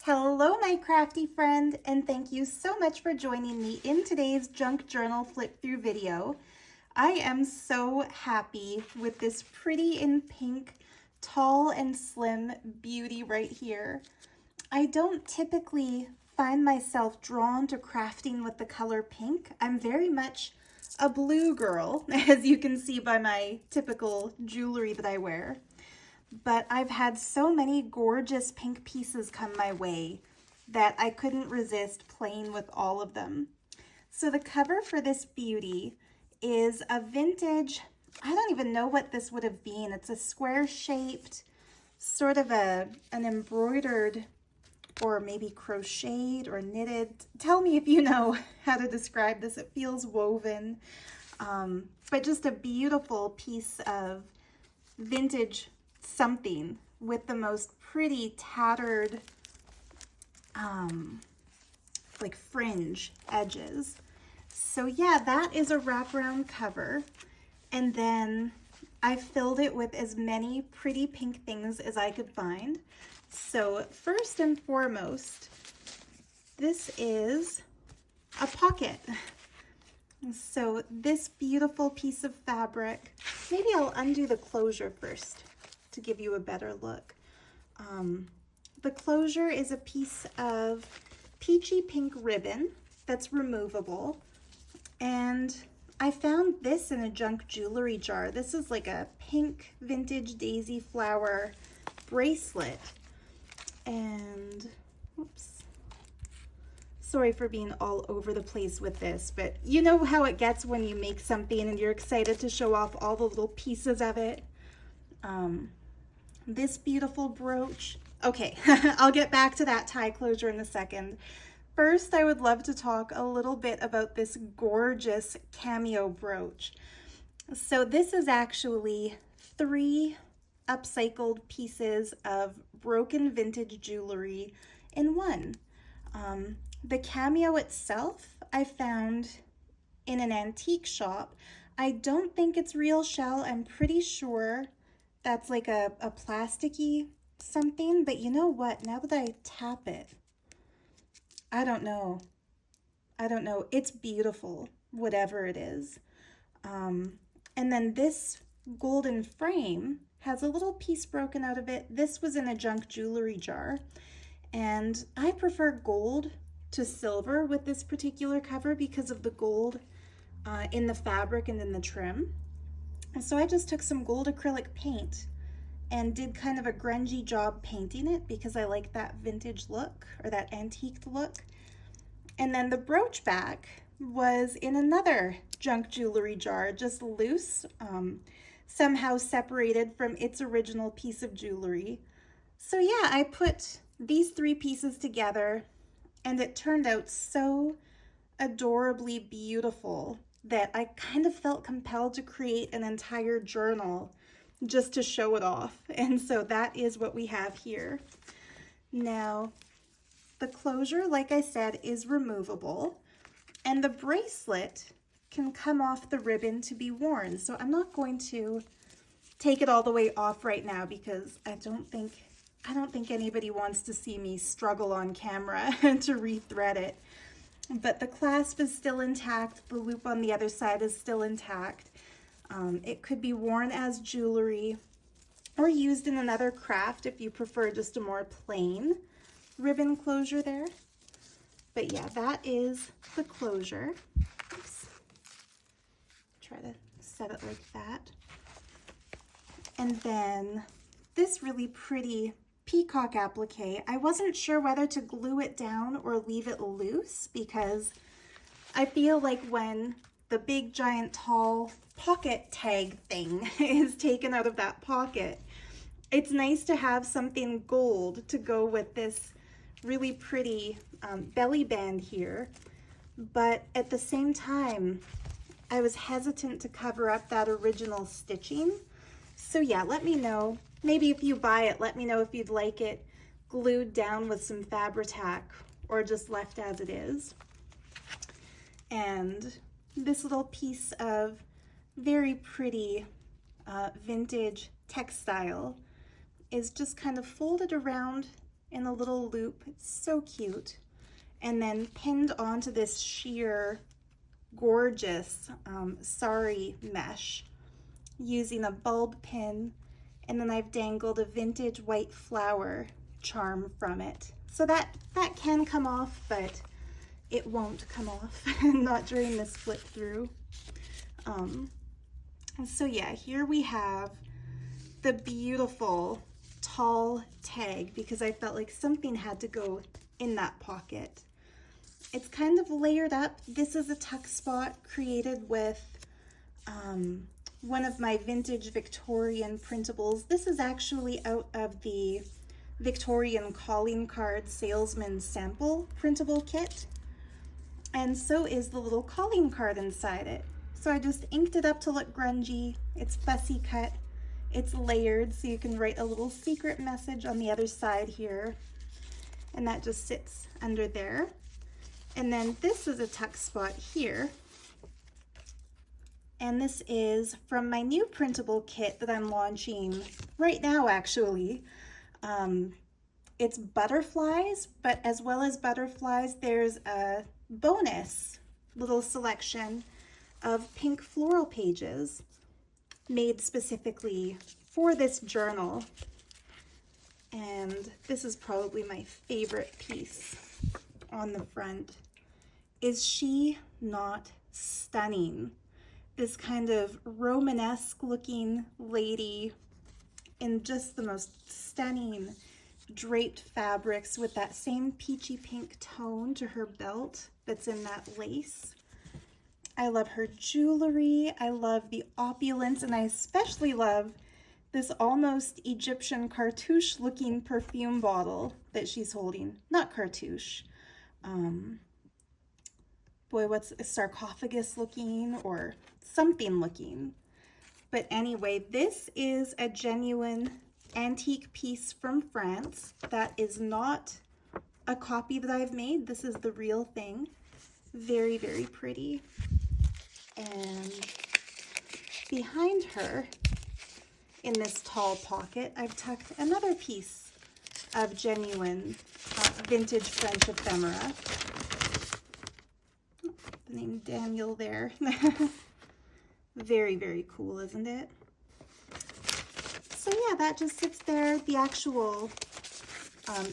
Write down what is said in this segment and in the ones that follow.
Hello, my crafty friend, and thank you so much for joining me in today's junk journal flip through video. I am so happy with this pretty in pink, tall and slim beauty right here. I don't typically find myself drawn to crafting with the color pink. I'm very much a blue girl, as you can see by my typical jewelry that I wear. But I've had so many gorgeous pink pieces come my way that I couldn't resist playing with all of them. So the cover for this beauty is a vintage, I don't even know what this would have been. It's a square shaped, sort of an embroidered or maybe crocheted or knitted. Tell me if you know how to describe this. It feels woven, but just a beautiful piece of vintage something with the most pretty tattered like fringe edges. So yeah, that is a wraparound cover, and then I filled it with as many pretty pink things as I could find. So first and foremost, this is a pocket. So this beautiful piece of fabric, maybe I'll undo the closure first to give you a better look. The closure is a piece of peachy pink ribbon that's removable, and I found this in a junk jewelry jar. This is like a pink vintage daisy flower bracelet, and oops, sorry for being all over the place with this, but you know how it gets when you make something and you're excited to show off all the little pieces of it. This beautiful brooch. Okay, I'll get back to that tie closure in a second. First, I would love to talk a little bit about this gorgeous Cameo brooch. So this is actually 3 upcycled pieces of broken vintage jewelry in one. The Cameo itself I found in an antique shop. I don't think it's real shell. I'm pretty sure that's like a plasticky something, but you know what? Now that I tap it, I don't know. It's beautiful, whatever it is. And then this golden frame has a little piece broken out of it. This was in a junk jewelry jar, and I prefer gold to silver with this particular cover because of the gold in the fabric and in the trim. And so I just took some gold acrylic paint and did kind of a grungy job painting it because I like that vintage look or that antiqued look. And then the brooch back was in another junk jewelry jar, just loose, somehow separated from its original piece of jewelry. So yeah, I put these 3 pieces together and it turned out so adorably beautiful that I kind of felt compelled to create an entire journal just to show it off. And so that is what we have here. Now, the closure, like I said, is removable, and the bracelet can come off the ribbon to be worn. So I'm not going to take it all the way off right now because I don't think anybody wants to see me struggle on camera to rethread it. But the clasp is still intact. The loop on the other side is still intact. It could be worn as jewelry or used in another craft if you prefer just a more plain ribbon closure there. But yeah, that is the closure. Oops. Try to set it like that. And then this really pretty peacock applique. I wasn't sure whether to glue it down or leave it loose because I feel like when the big giant tall pocket tag thing is taken out of that pocket, it's nice to have something gold to go with this really pretty belly band here. But at the same time, I was hesitant to cover up that original stitching. So yeah, let me know. Maybe if you buy it, let me know if you'd like it glued down with some Fabri-Tac or just left as it is. And this little piece of very pretty vintage textile is just kind of folded around in a little loop. It's so cute. And then pinned onto this sheer gorgeous sari mesh using a bulb pin, and then I've dangled a vintage white flower charm from it. So that can come off, but it won't come off, not during this flip through. So yeah, here we have the beautiful tall tag, because I felt like something had to go in that pocket. It's kind of layered up. This is a tuck spot created with one of my vintage Victorian printables. This is actually out of the Victorian calling card salesman sample printable kit. And so is the little calling card inside it. So I just inked it up to look grungy. It's fussy cut. It's layered, so you can write a little secret message on the other side here. And that just sits under there. And then this is a tuck spot here. And this is from my new printable kit that I'm launching right now, actually. It's butterflies, but as well as butterflies, there's a bonus little selection of pink floral pages made specifically for this journal. And this is probably my favorite piece on the front. Is she not stunning? This kind of Romanesque looking lady in just the most stunning draped fabrics with that same peachy pink tone to her belt that's in that lace. I love her jewelry. I love the opulence, and I especially love this almost Egyptian cartouche looking perfume bottle that she's holding. Not cartouche. Boy, what's a sarcophagus looking or something looking. But anyway, this is a genuine antique piece from France. That is not a copy that I've made. This is the real thing. Very, very pretty. And behind her, in this tall pocket, I've tucked another piece of genuine vintage French ephemera. The name Daniel there. Very, very cool, isn't it? So yeah, that just sits there. The actual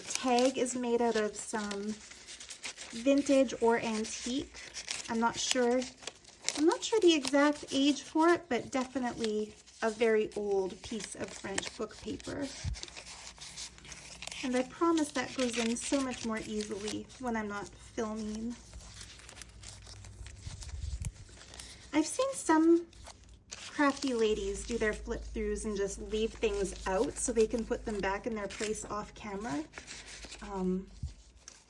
tag is made out of some vintage or antique. I'm not sure the exact age for it, but definitely a very old piece of French book paper. And I promise that goes in so much more easily when I'm not filming. I've seen some crafty ladies do their flip throughs and just leave things out so they can put them back in their place off camera.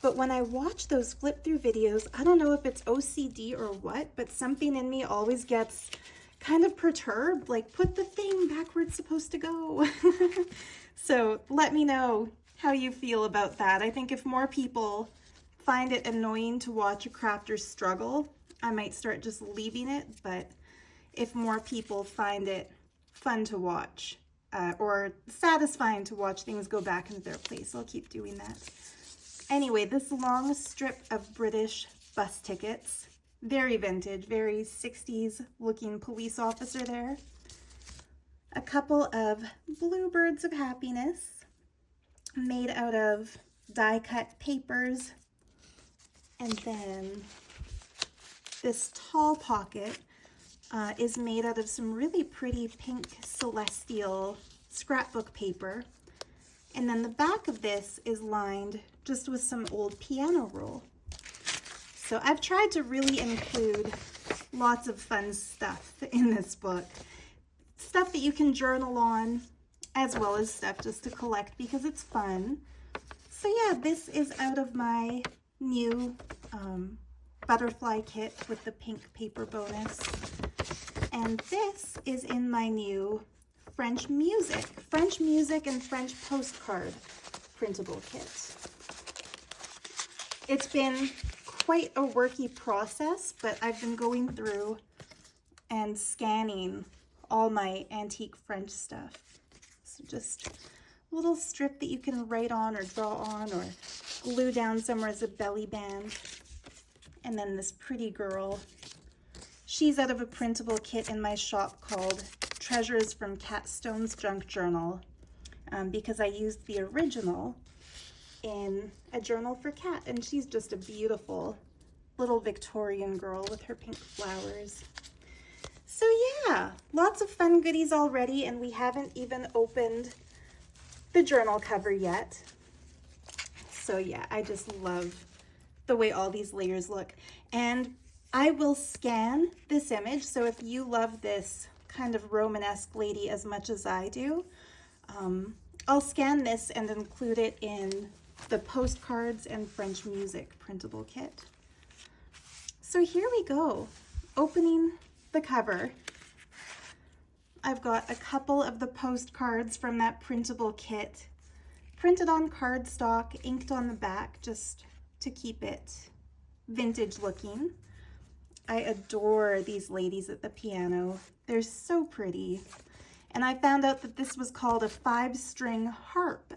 But when I watch those flip through videos, I don't know if it's OCD or what, but something in me always gets kind of perturbed, like put the thing back where it's supposed to go. So let me know how you feel about that. I think if more people find it annoying to watch a crafter struggle, I might start just leaving it, but if more people find it fun to watch or satisfying to watch things go back into their place, I'll keep doing that. Anyway, this long strip of British bus tickets, very vintage, very 60s looking police officer there. A couple of bluebirds of happiness made out of die cut papers. And then this tall pocket is made out of some really pretty pink celestial scrapbook paper. And then the back of this is lined just with some old piano roll. So I've tried to really include lots of fun stuff in this book. Stuff that you can journal on, as well as stuff just to collect because it's fun. So yeah, this is out of my new butterfly kit with the pink paper bonus. And this is in my new French music and French postcard printable kit. It's been quite a worky process, but I've been going through and scanning all my antique French stuff. So just little strip that you can write on or draw on or glue down somewhere as a belly band. And then this pretty girl. She's out of a printable kit in my shop called Treasures from Catstone's Junk Journal, because I used the original in a journal for Cat, and she's just a beautiful little Victorian girl with her pink flowers. So yeah, lots of fun goodies already, and we haven't even opened the journal cover yet. So yeah, I just love the way all these layers look. And I will scan this image, so if you love this kind of Romanesque lady as much as I do, I'll scan this and include it in the postcards and French music printable kit. So here we go, opening the cover. I've got a couple of the postcards from that printable kit, printed on cardstock, inked on the back just to keep it vintage looking. I adore these ladies at the piano. They're so pretty. And I found out that this was called a 5-string harp.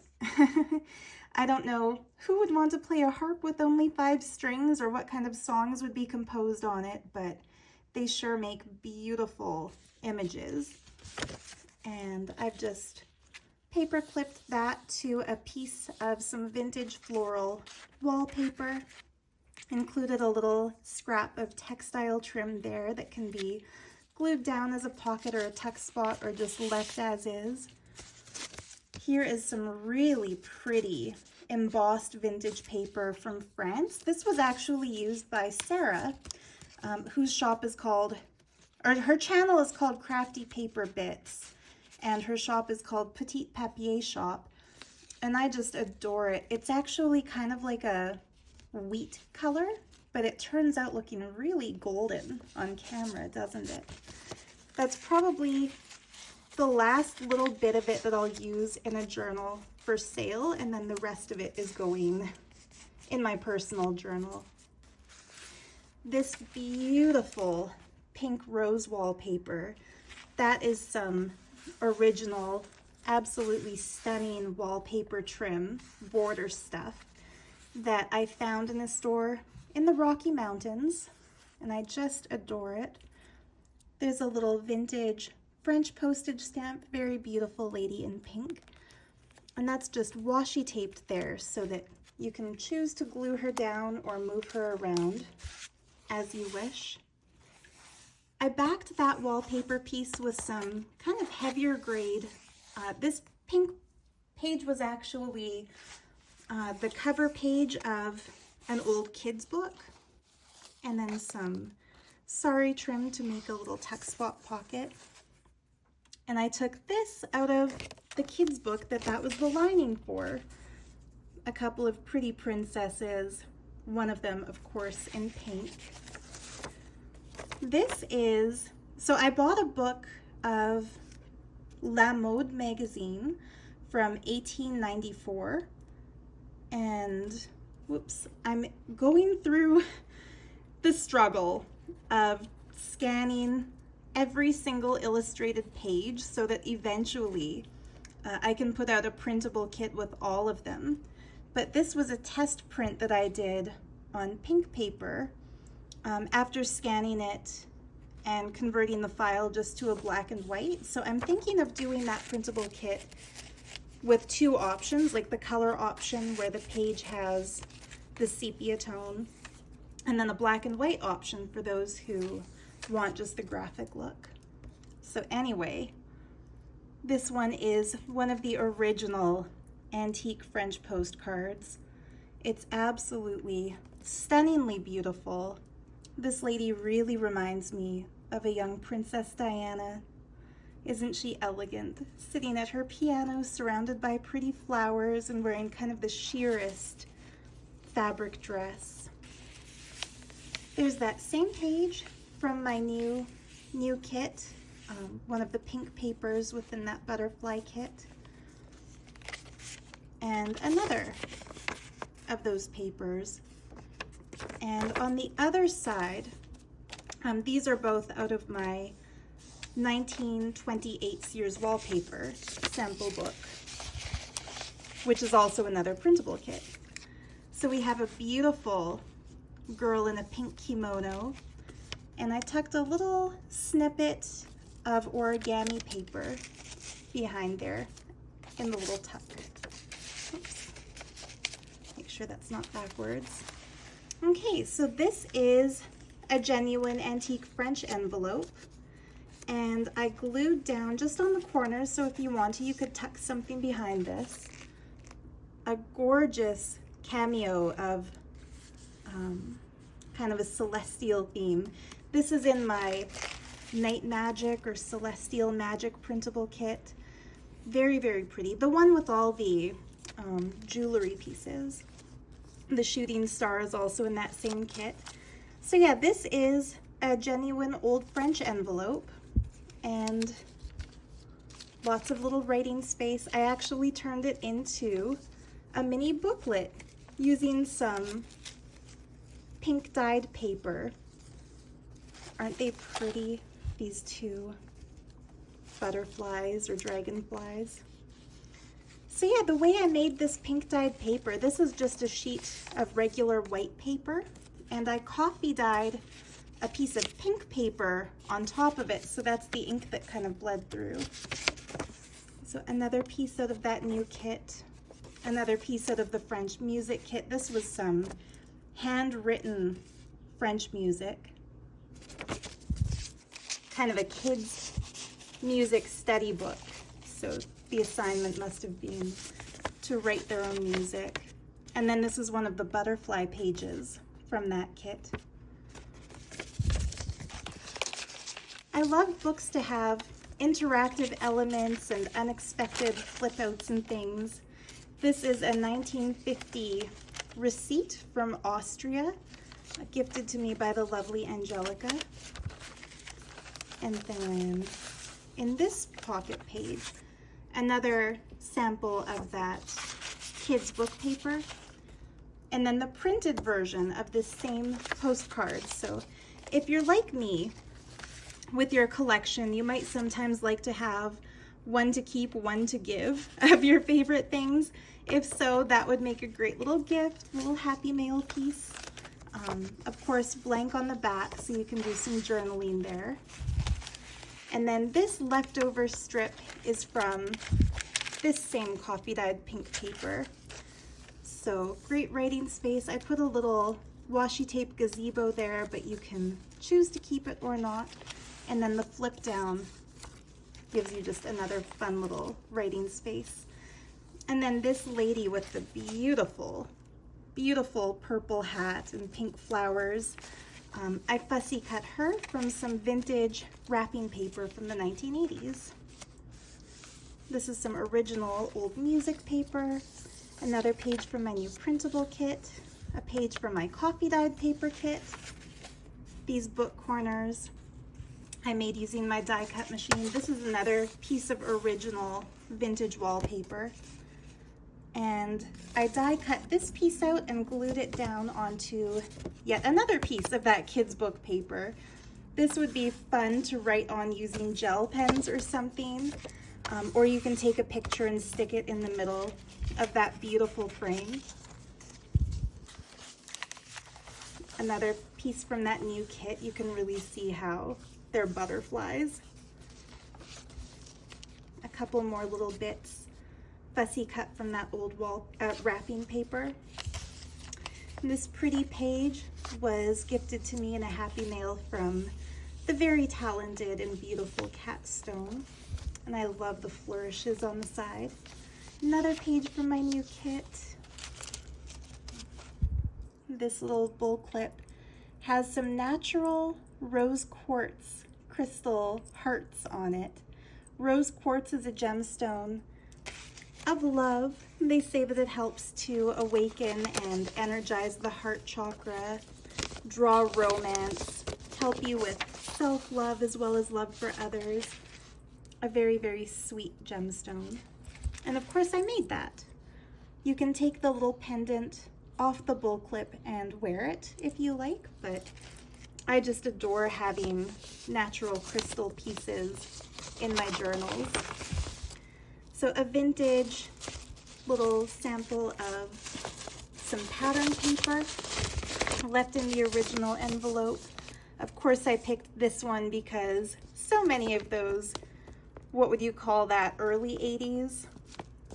I don't know who would want to play a harp with only 5 strings or what kind of songs would be composed on it, but they sure make beautiful images. And I've just paper clipped that to a piece of some vintage floral wallpaper. Included a little scrap of textile trim there that can be glued down as a pocket or a tuck spot or just left as is. Here is some really pretty embossed vintage paper from France. This was actually used by Sarah, whose shop is called, or her channel is called Crafty Paper Bits, and her shop is called Petite Papier Shop, and I just adore it. It's actually kind of like a wheat color, but it turns out looking really golden on camera, doesn't it? That's probably the last little bit of it that I'll use in a journal for sale, and then the rest of it is going in my personal journal. This beautiful pink rose wallpaper, that is some original, absolutely stunning wallpaper trim border stuff that I found in a store in the Rocky Mountains, and I just adore it. There's a little vintage French postage stamp, very beautiful lady in pink, and that's just washi taped there so that you can choose to glue her down or move her around as you wish. I backed that wallpaper piece with some kind of heavier grade. This pink page was actually the cover page of an old kid's book, and then some sari trim to make a little tuck spot pocket. And I took this out of the kids book that was the lining for. A couple of pretty princesses, one of them of course in pink. This is, so I bought a book of La Mode magazine from 1894, and whoops, I'm going through the struggle of scanning every single illustrated page so that eventually I can put out a printable kit with all of them. But this was a test print that I did on pink paper after scanning it and converting the file just to a black and white. So I'm thinking of doing that printable kit with two options, like the color option where the page has the sepia tone, and then a black and white option for those who want just the graphic look. So anyway, this one is one of the original antique French postcards. It's absolutely stunningly beautiful. This lady really reminds me of a young Princess Diana. Isn't she elegant, sitting at her piano surrounded by pretty flowers and wearing kind of the sheerest fabric dress. There's that same page from my new kit, one of the pink papers within that butterfly kit, and another of those papers. And on the other side, these are both out of my 1928 Sears wallpaper sample book. which is also another printable kit. So we have a beautiful girl in a pink kimono, and I tucked a little snippet of origami paper behind there in the little tuck. Oops. Make sure that's not backwards. Okay, so this is a genuine antique French envelope, and I glued down just on the corners, so if you want to, you could tuck something behind this. A gorgeous cameo of kind of a celestial theme. This is in my Night Magic or Celestial Magic printable kit. Very, very pretty. The one with all the jewelry pieces. The shooting star is also in that same kit. So yeah, this is a genuine old French envelope, and lots of little writing space. I actually turned it into a mini booklet using some pink dyed paper. Aren't they pretty, these two butterflies or dragonflies? So yeah, the way I made this pink dyed paper, this is just a sheet of regular white paper, and I coffee dyed a piece of pink paper on top of it, so that's the ink that kind of bled through. So another piece out of that new kit, another piece out of the French music kit. This was some handwritten French music, kind of a kid's music study book. So the assignment must have been to write their own music. And then this is one of the butterfly pages from that kit. I love books to have interactive elements and unexpected flip outs and things. This is a 1950 receipt from Austria, gifted to me by the lovely Angelica. And then in this pocket page, another sample of that kids book paper, and then the printed version of this same postcard. So if you're like me with your collection, you might sometimes like to have one to keep, one to give of your favorite things. If so, that would make a great little gift, little happy mail piece. Of course, blank on the back, so you can do some journaling there. And then this leftover strip is from this same coffee dyed pink paper. So great writing space. I put a little washi tape gazebo there, but you can choose to keep it or not. And then the flip down gives you just another fun little writing space. And then this lady with the beautiful, beautiful purple hat and pink flowers. I fussy cut her from some vintage wrapping paper from the 1980s. This is some original old music paper, another page from my new printable kit, a page from my coffee dyed paper kit, these book corners I made using my die cut machine. This is another piece of original vintage wallpaper. And I die cut this piece out and glued it down onto yet another piece of that kids book paper. This would be fun to write on using gel pens or something, or you can take a picture and stick it in the middle of that beautiful frame. Another piece from that new kit. You can really see how they're butterflies. A couple more little bits fussy cut from that old wall wrapping paper. And this pretty page was gifted to me in a happy mail from the very talented and beautiful Cat Stone, and I love the flourishes on the side. Another page from my new kit. This little bowl clip has some natural rose quartz crystal hearts on it. Rose quartz is a gemstone of love. They say that it helps to awaken and energize the heart chakra, draw romance, help you with self-love as well as love for others. A very, very sweet gemstone. And of course I made that. You can take the little pendant off the bowl clip and wear it if you like, but I just adore having natural crystal pieces in my journals. So a vintage little sample of some pattern paper left in the original envelope. Of course, I picked this one because so many of those, what would you call that, early 80s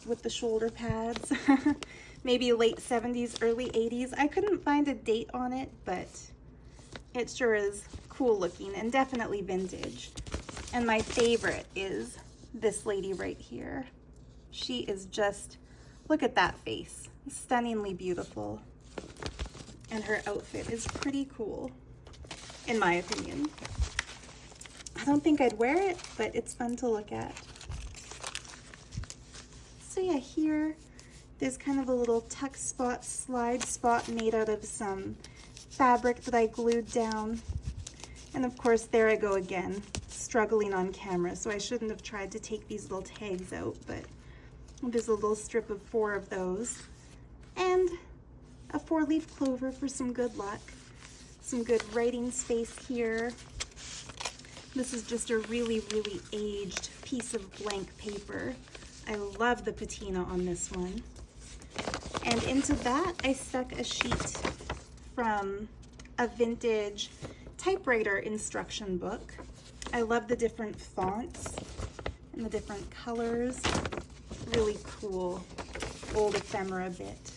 with the shoulder pads, maybe late 70s, early 80s. I couldn't find a date on it, but it sure is cool looking and definitely vintage. And my favorite is this lady right here. She is just, look at that face, stunningly beautiful. And her outfit is pretty cool, in my opinion. I don't think I'd wear it, but it's fun to look at. So yeah, here there's kind of a little tuck spot, slide spot made out of some fabric that I glued down. And of course, there I go again, struggling on camera, so I shouldn't have tried to take these little tags out, but there's a little strip of 4 of those. And a 4-leaf clover for some good luck. Some good writing space here. This is just a really, really aged piece of blank paper. I love the patina on this one. And into that, I stuck a sheet from a vintage typewriter instruction book. I love the different fonts and the different colors. Really cool old ephemera bit.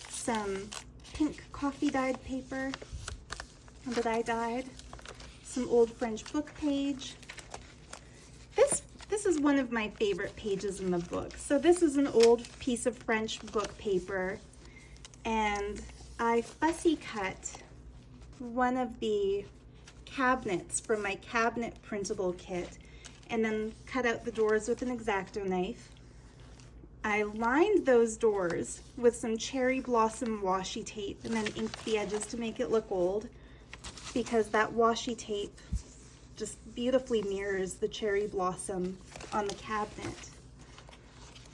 Some pink coffee dyed paper that I dyed. Some old French book page. This is one of my favorite pages in the book. So this is an old piece of French book paper, and I fussy cut one of the cabinets from my cabinet printable kit and then cut out the doors with an X-Acto knife. I lined those doors with some cherry blossom washi tape and then inked the edges to make it look old, because that washi tape just beautifully mirrors the cherry blossom on the cabinet.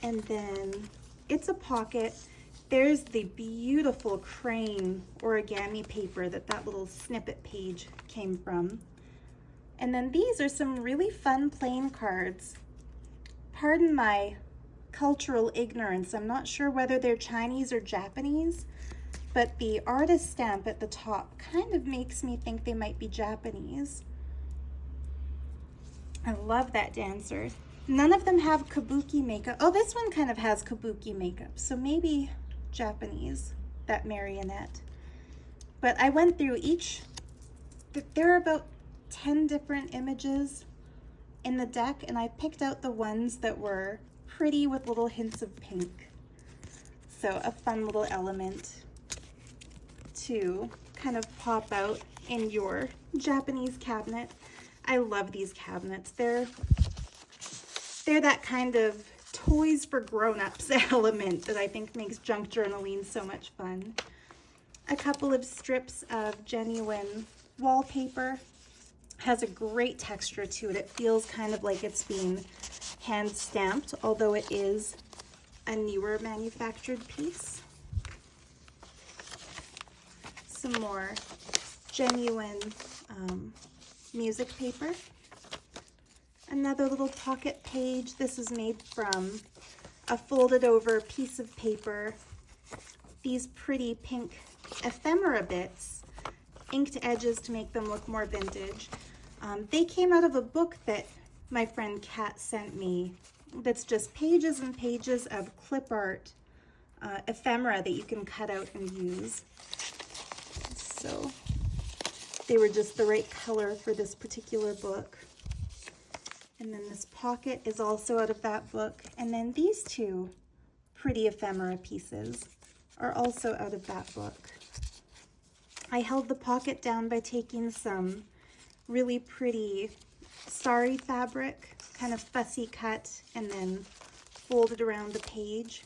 And then it's a pocket. There's the beautiful crane origami paper that little snippet page came from. And then these are some really fun plain cards. Pardon my cultural ignorance. I'm not sure whether they're Chinese or Japanese, but the artist stamp at the top kind of makes me think they might be Japanese. I love that dancer. None of them have kabuki makeup. Oh, this one kind of has kabuki makeup, so maybe Japanese, that marionette. But I went through each, there are about 10 different images in the deck, and I picked out the ones that were pretty with little hints of pink. So a fun little element to kind of pop out in your Japanese cabinet. I love these cabinets. They're that kind of toys for grown-ups element that I think makes junk journaling so much fun. A couple of strips of genuine wallpaper. Has a great texture to it. It feels kind of like it's being hand stamped, although it is a newer manufactured piece. Some more genuine music paper. Another little pocket page. This is made from a folded over piece of paper. These pretty pink ephemera bits, inked edges to make them look more vintage. They came out of a book that my friend Kat sent me that's just pages and pages of clip art ephemera that you can cut out and use. So they were just the right color for this particular book. And then this pocket is also out of that book. And then these two pretty ephemera pieces are also out of that book. I held the pocket down by taking some really pretty starry fabric, kind of fussy cut, and then folded around the page.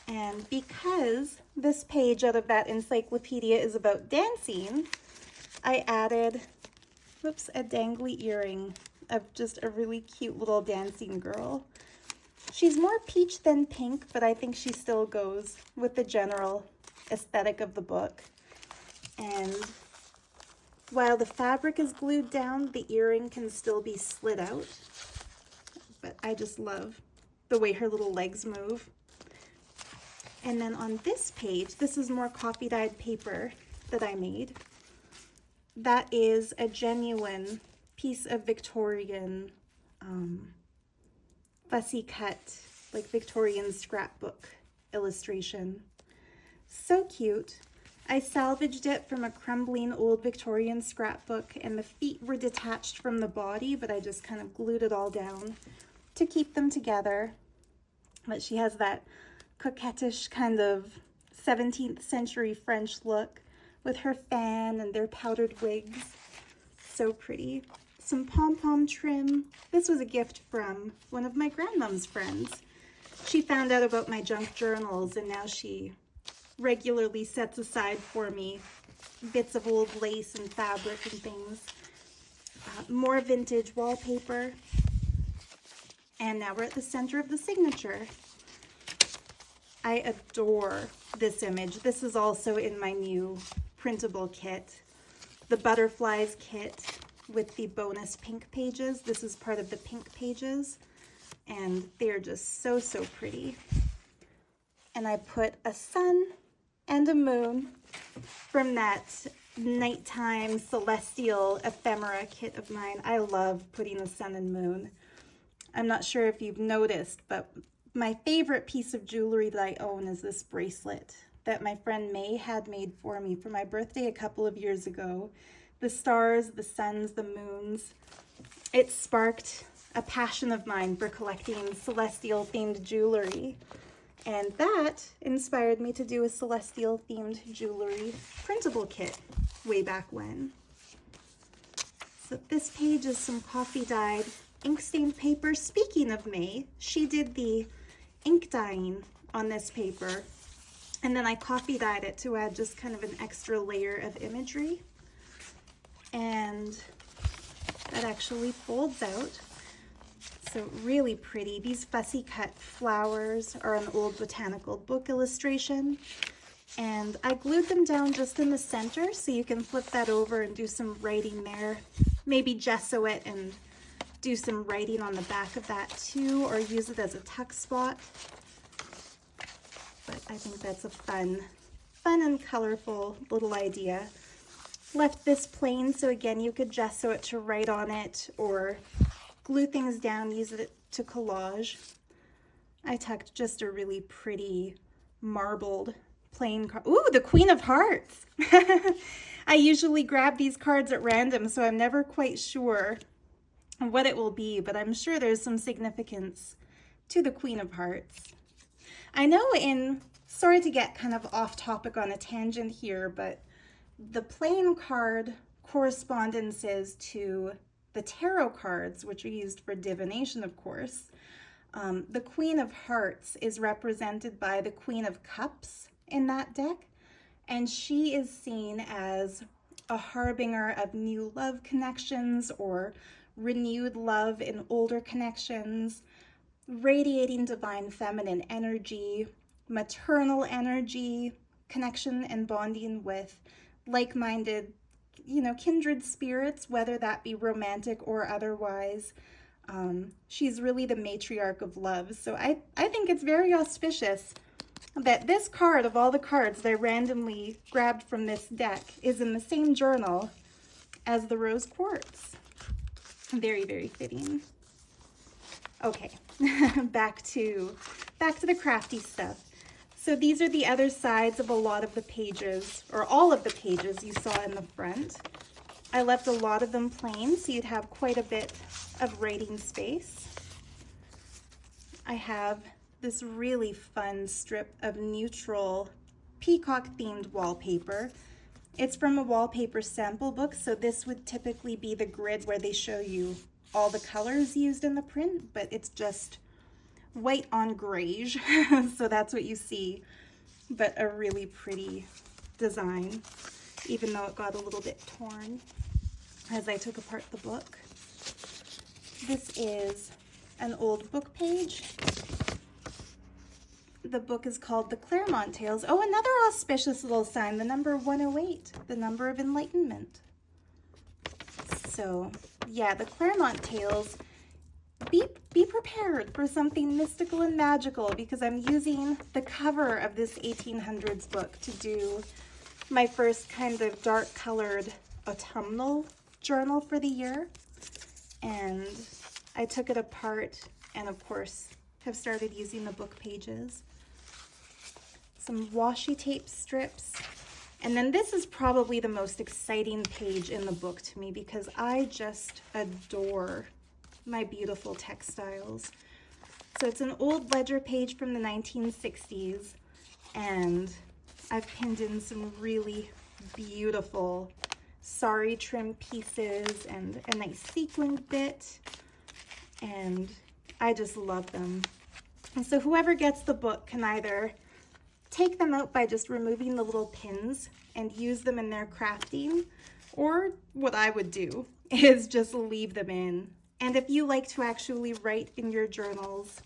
And because this page out of that encyclopedia is about dancing, I added, whoops, a dangly earring of just a really cute little dancing girl. She's more peach than pink, but I think she still goes with the general aesthetic of the book. And while the fabric is glued down, the earring can still be slid out. but I just love the way her little legs move. And then on this page, this is more coffee dyed paper that I made. That is a genuine piece of Victorian fussy cut, like Victorian scrapbook illustration. So cute. I salvaged it from a crumbling old Victorian scrapbook, and the feet were detached from the body, but I just kind of glued it all down to keep them together. But she has that coquettish kind of 17th century French look with her fan and their powdered wigs. So pretty. Some pom-pom trim. This was a gift from one of my grandmom's friends. She found out about my junk journals, and now she regularly sets aside for me bits of old lace and fabric and things. More vintage wallpaper. And now we're at the center of the signature. I adore this image. This is also in my new printable kit. The butterflies kit with the bonus pink pages. This is part of the pink pages, and they're just so, so pretty. And I put a sun and a moon from that nighttime celestial ephemera kit of mine. I love putting a sun and moon. I'm not sure if you've noticed, but my favorite piece of jewelry that I own is this bracelet that my friend May had made for me for my birthday a couple of years ago. The stars, the suns, the moons. It sparked a passion of mine for collecting celestial themed jewelry. And that inspired me to do a celestial themed jewelry printable kit way back when. So this page is some coffee dyed ink stained paper. Speaking of May, she did the ink dyeing on this paper, and then I coffee dyed it to add just kind of an extra layer of imagery. And that actually folds out. So really pretty. These fussy cut flowers are an old botanical book illustration, and I glued them down just in the center, so you can flip that over and do some writing there. Maybe gesso it and do some writing on the back of that too, or use it as a tuck spot. But I think that's a fun and colorful little idea. Left this plain, so again, you could gesso it to write on it, or glue things down, use it to collage. I tucked just a really pretty marbled plain card. Ooh, the Queen of Hearts. I usually grab these cards at random, so I'm never quite sure what it will be, but I'm sure there's some significance to the Queen of Hearts. I know sorry to get kind of off topic on a tangent here, but the plain card correspondences to the tarot cards, which are used for divination, of course. The Queen of Hearts is represented by the Queen of Cups in that deck, and she is seen as a harbinger of new love connections or renewed love in older connections, radiating divine feminine energy, maternal energy, connection and bonding with like-minded, kindred spirits, whether that be romantic or otherwise. She's really the matriarch of love. So I think it's very auspicious that this card, of all the cards that I randomly grabbed from this deck, is in the same journal as the rose quartz. Very, very fitting. Okay, back to the crafty stuff. So these are the other sides of a lot of the pages, or all of the pages you saw in the front. I left a lot of them plain, so you'd have quite a bit of writing space. I have this really fun strip of neutral peacock-themed wallpaper. It's from a wallpaper sample book, so this would typically be the grid where they show you all the colors used in the print, but it's just white on grayish, so that's what you see. But a really pretty design, even though it got a little bit torn as I took apart the book. This is an old book page. The book is called The Claremont Tales. Oh, another auspicious little sign, the number 108, the number of enlightenment. So yeah, the Claremont Tales, be be prepared for something mystical and magical because I'm using the cover of this 1800s book to do my first kind of dark colored autumnal journal for the year. And I took it apart and of course have started using the book pages. Some washi tape strips. And then this is probably the most exciting page in the book to me because I just adore my beautiful textiles. So it's an old ledger page from the 1960s, and I've pinned in some really beautiful sari trim pieces and a nice sequin bit, and I just love them. And so whoever gets the book can either take them out by just removing the little pins and use them in their crafting, or what I would do is just leave them in. And if you like to actually write in your journals,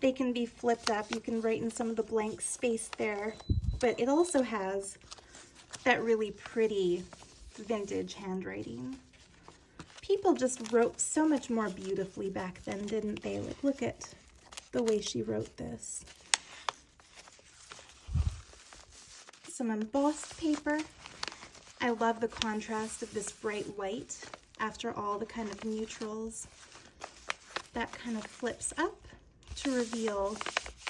they can be flipped up. You can write in some of the blank space there, but it also has that really pretty vintage handwriting. People just wrote so much more beautifully back then, didn't they? Like, look at the way she wrote this. Some embossed paper. I love the contrast of this bright white after all the kind of neutrals. That kind of flips up to reveal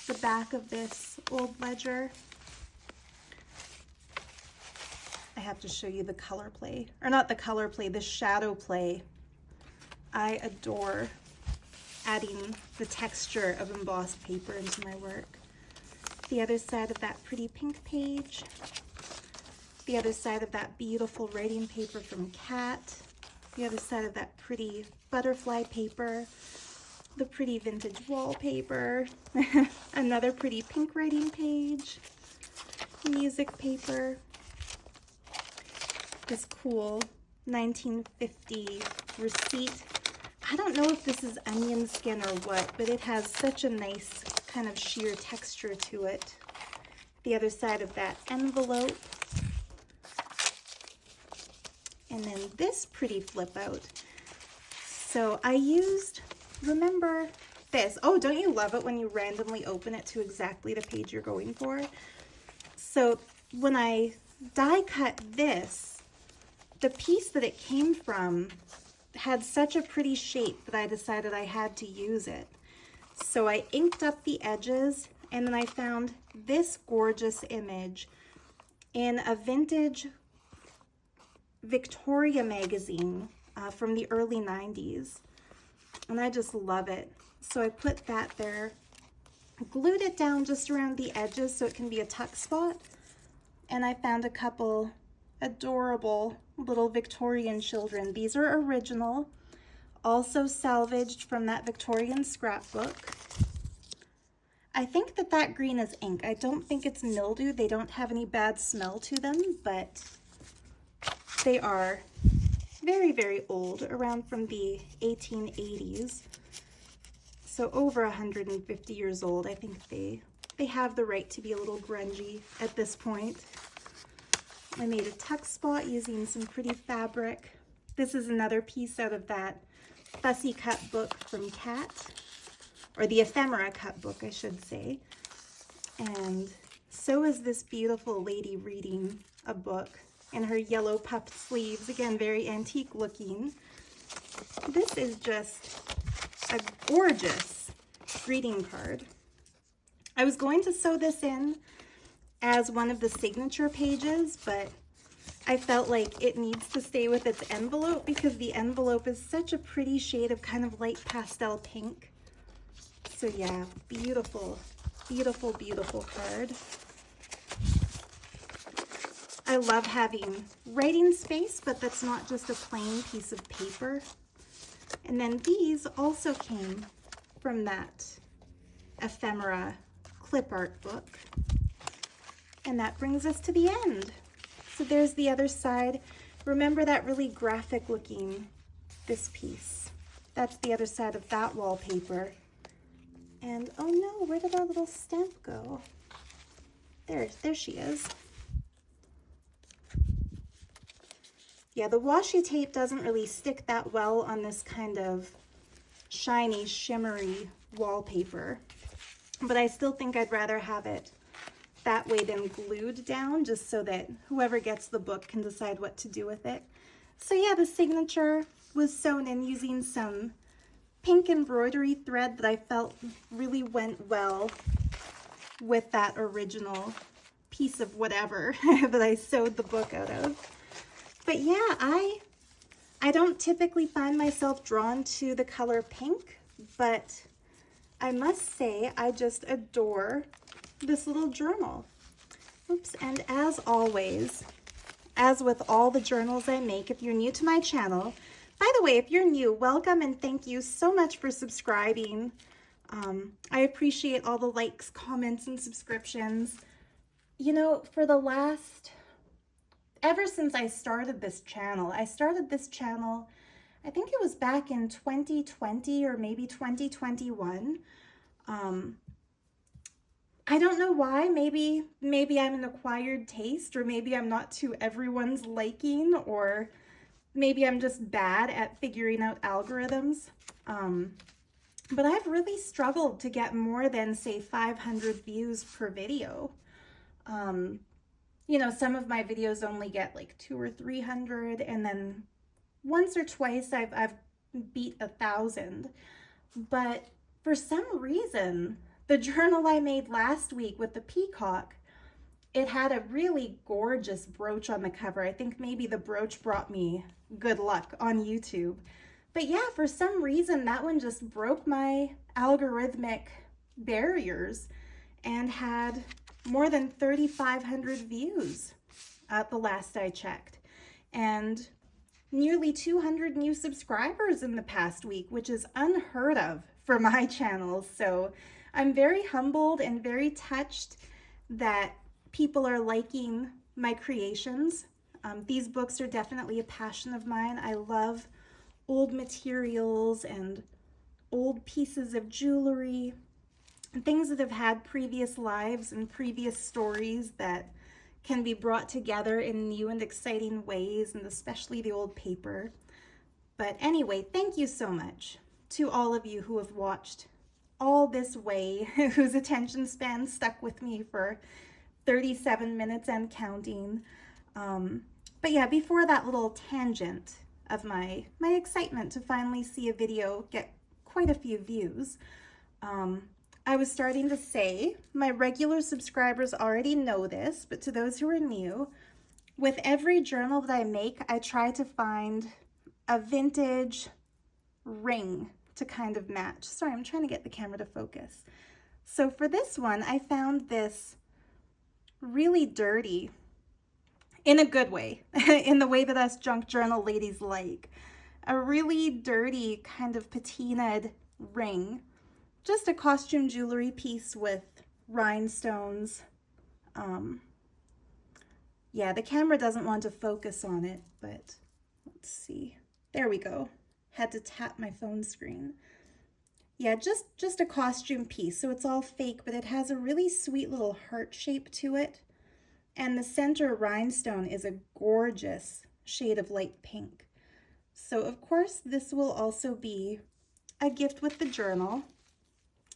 the back of this old ledger. I have to show you the color play, or not the color play, the shadow play. I adore adding the texture of embossed paper into my work. The other side of that pretty pink page. The other side of that beautiful writing paper from Cat. The other side of that pretty butterfly paper. The pretty vintage wallpaper. Another pretty pink writing page. Music paper. This cool 1950 receipt. I don't know if this is onion skin or what, but it has such a nice kind of sheer texture to it. The other side of that envelope. And then this pretty flip out. So I used, remember this? Oh, don't you love it when you randomly open it to exactly the page you're going for? So when I die cut this, the piece that it came from had such a pretty shape that I decided I had to use it. So I inked up the edges, and then I found this gorgeous image in a vintage Victoria magazine from the early 90s. And I just love it. So I put that there, glued it down just around the edges so it can be a tuck spot. And I found a couple adorable little Victorian children. These are original, also salvaged from that Victorian scrapbook. I think that that green is ink. I don't think it's mildew. They don't have any bad smell to them, but they are very, very old, around from the 1880s. So over 150 years old. I think they have the right to be a little grungy at this point. I made a tuck spot using some pretty fabric. This is another piece out of that fussy cut book from Cat, or the Ephemera cut book, I should say. And so is this beautiful lady reading a book in her yellow puffed sleeves. Again, very antique looking. This is just a gorgeous greeting card. I was going to sew this in as one of the signature pages, but I felt like it needs to stay with its envelope because the envelope is such a pretty shade of kind of light pastel pink. So yeah, beautiful, beautiful, beautiful card. I love having writing space, but that's not just a plain piece of paper. And then these also came from that Ephemera clip art book. And that brings us to the end. So there's the other side. Remember that really graphic looking, this piece. That's the other side of that wallpaper. And oh no, where did our little stamp go? There she is. Yeah, the washi tape doesn't really stick that well on this kind of shiny, shimmery wallpaper. But I still think I'd rather have it that way than glued down, just so that whoever gets the book can decide what to do with it. So yeah, the signature was sewn in using some pink embroidery thread that I felt really went well with that original piece of whatever that I sewed the book out of. But yeah, I don't typically find myself drawn to the color pink, but I must say I just adore this little journal. Oops, and as always, as with all the journals I make, if you're new to my channel, by the way, if you're new, welcome and thank you so much for subscribing. I appreciate all the likes, comments, and subscriptions. You know, for the last, ever since I started this channel, I think it was back in 2020 or maybe 2021. I don't know why. Maybe I'm an acquired taste, or maybe I'm not to everyone's liking, or maybe I'm just bad at figuring out algorithms. But I've really struggled to get more than, say, 500 views per video. You know, some of my videos only get like 200 or 300, and then once or twice I've beat 1,000. But for some reason, the journal I made last week with the peacock, it had a really gorgeous brooch on the cover. I think maybe the brooch brought me good luck on YouTube. But yeah, for some reason, that one just broke my algorithmic barriers and had more than 3,500 views at the last I checked, and nearly 200 new subscribers in the past week, which is unheard of for my channel. So I'm very humbled and very touched that people are liking my creations. These books are definitely a passion of mine. I love old materials and old pieces of jewelry, things that have had previous lives and previous stories that can be brought together in new and exciting ways, and especially the old paper. But anyway, thank you so much to all of you who have watched all this way, whose attention span stuck with me for 37 minutes and counting. But yeah, before that little tangent of my excitement to finally see a video get quite a few views, I was starting to say, my regular subscribers already know this, but to those who are new, with every journal that I make, I try to find a vintage ring to kind of match. Sorry, I'm trying to get the camera to focus. So for this one, I found this really dirty, in a good way, in the way that us junk journal ladies like, a really dirty kind of patinaed ring. Just a costume jewelry piece with rhinestones. Yeah, the camera doesn't want to focus on it, but let's see. There we go. Had to tap my phone screen. Yeah, just a costume piece, so it's all fake, but it has a really sweet little heart shape to it. And the center rhinestone is a gorgeous shade of light pink. So of course, this will also be a gift with the journal.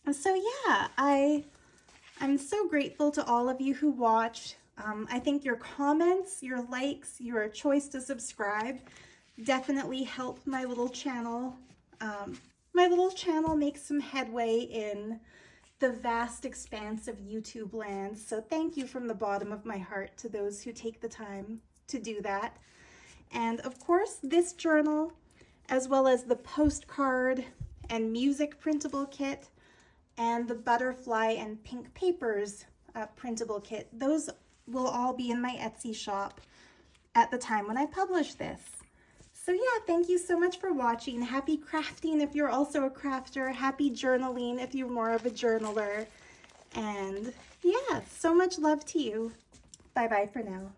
So yeah, I'm so grateful to all of you who watched. I think your comments, your likes, your choice to subscribe definitely help my little channel. My little channel makes some headway in the vast expanse of YouTube land. So thank you from the bottom of my heart to those who take the time to do that. And of course, this journal, as well as the postcard and music printable kit, and the butterfly and pink papers printable kit, those will all be in my Etsy shop at the time when I publish this. So yeah, thank you so much for watching. Happy crafting if you're also a crafter. Happy journaling if you're more of a journaler. And yeah, so much love to you. Bye-bye for now.